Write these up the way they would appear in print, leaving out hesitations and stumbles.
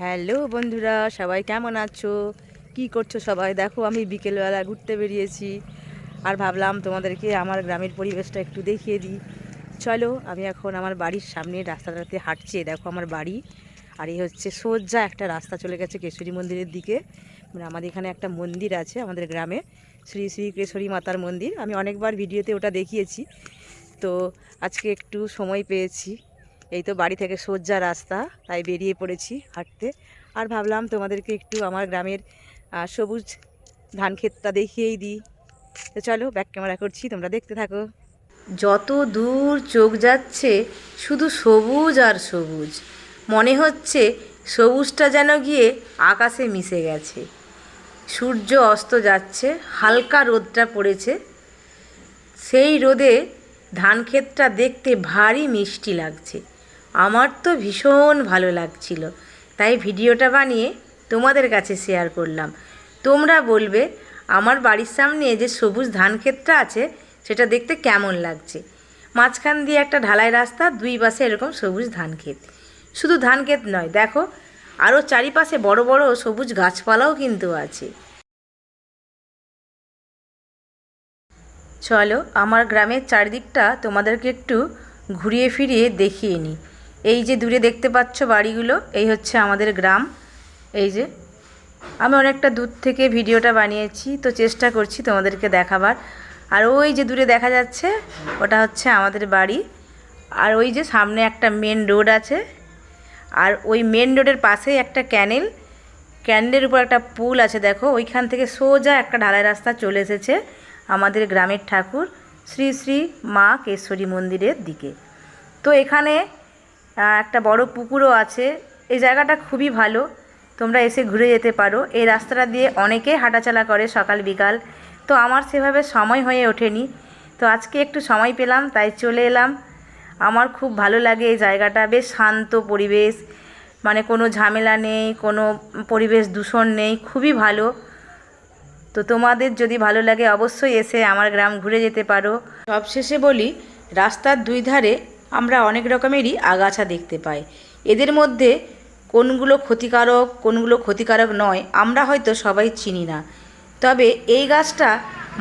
Hello বন্ধুরা, সবাই কেমন আছো? কি করছো সবাই? দেখো আমি বিকেলবেলা ঘুরতে বেরিয়েছি আর ভাবলাম তোমাদেরকে আমার গ্রামের পরিবেশটা একটু দেখিয়ে দিই। চলো, আমি এখন আমার বাড়ির সামনে রাস্তাটাতে হাঁটছি। দেখো আমার বাড়ি, আর এই হচ্ছে সোজা একটা রাস্তা চলে গেছে কেশরী মন্দিরের দিকে। মানে আমাদের এখানে একটা মন্দির আছে আমাদের গ্রামে, শ্রী শ্রী কেশরী মাতার মন্দির। আমি অনেকবার ভিডিওতে ওটা দেখিয়েছি। তো আজকে একটু সময় পেয়েছি, এই তো বাড়ি থেকে সোজা রাস্তা, তাই বেরিয়ে পড়েছি হাঁটতে। আর ভাবলাম তোমাদেরকে একটু আমার গ্রামের সবুজ ধান ক্ষেতটা দেখিয়েই দিই। তো চলো, ব্যাক ক্যামেরা করছি, তোমরা দেখতে থাকো। যত দূর চোখ যাচ্ছে শুধু সবুজ আর সবুজ, মনে হচ্ছে সবুজটা যেন গিয়ে আকাশে মিশে গেছে। সূর্য অস্ত যাচ্ছে, হালকা রোদটা পড়েছে। সেই রোদে ধান ক্ষেতটা দেখতে ভারী মিষ্টি লাগছে। আমার তো ভীষণ ভালো লাগছিল, তাই ভিডিওটা বানিয়ে তোমাদের কাছে শেয়ার করলাম। তোমরা বলবে আমার বাড়ির সামনে যে সবুজ ধান ক্ষেতটা আছে সেটা দেখতে কেমন লাগছে। মাঝখান দিয়ে একটা ঢালাই রাস্তা, দুই পাশে এরকম সবুজ ধান ক্ষেত। শুধু ধান ক্ষেত নয়, দেখো আরও চারিপাশে বড় বড় সবুজ গাছপালাও কিন্তু আছে। চলো আমার গ্রামের চারিদিকটা তোমাদেরকে একটু ঘুরিয়ে ফিরিয়ে দেখিয়ে নিই। এই যে দূরে দেখতে পাচ্ছ বাড়িগুলো, এই হচ্ছে আমাদের গ্রাম। এই যে আমি অনেকটা দূর থেকে ভিডিওটা বানিয়েছি, তো চেষ্টা করছি তোমাদেরকে দেখাবার। আর ওই যে দূরে দেখা যাচ্ছে ওটা হচ্ছে আমাদের বাড়ি। আর ওই যে সামনে একটা মেন রোড আছে, আর ওই মেন রোডের পাশেই একটা ক্যানেলের উপর একটা পুল আছে। দেখো ওইখান থেকে সোজা একটা ঢালাই রাস্তা চলে এসেছে আমাদের গ্রামের ঠাকুর শ্রী শ্রী মা কেশরী মন্দিরের দিকে। তো এখানে একটা বড় পুকুরও আছে। এই জায়গাটা খুবই ভালো, তোমরা এসে ঘুরে যেতে পারো। এই রাস্তাটা দিয়ে অনেকে হাঁটাচলা করে সকাল বিকাল, তো আমার সেভাবে সময় হয়ে ওঠেনি। তো আজকে একটু সময় পেলাম তাই চলে এলাম। আমার খুব ভালো লাগে এই জায়গাটা, বেশ শান্ত পরিবেশ, মানে কোনো ঝামেলা নেই, কোনো পরিবেশ দূষণ নেই, খুবই ভালো। তো তোমাদের যদি ভালো লাগে অবশ্যই এসে আমার গ্রাম ঘুরে যেতে পারো। সবশেষে বলি, রাস্তার দুই ধারে আমরা অনেক রকমেরই আগাছা দেখতে পাই। এদের মধ্যে কোনগুলো ক্ষতিকারক কোনগুলো ক্ষতিকারক নয় আমরা হয়তো সবাই চিনি না, তবে এই গাছটা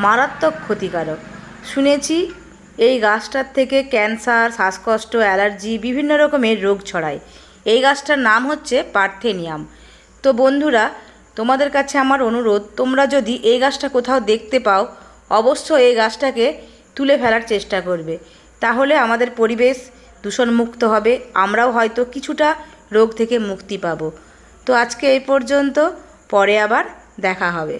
মারাত্মক ক্ষতিকারক। শুনেছি এই গাছটার থেকে ক্যান্সার, শ্বাসকষ্ট, অ্যালার্জি, বিভিন্ন রকমের রোগ ছড়ায়। এই গাছটার নাম হচ্ছে পার্থেনিয়াম। তো বন্ধুরা, তোমাদের কাছে আমার অনুরোধ, তোমরা যদি এই গাছটা কোথাও দেখতে পাও অবশ্যই এই গাছটাকে তুলে ফেলার চেষ্টা করবে। তাহলে আমাদের পরিবেশ দূষণমুক্ত হবে, আমরাও হয়তো কিছুটা রোগ থেকে মুক্তি পাবো। তো আজকে এই পর্যন্ত, পরে আবার দেখা হবে।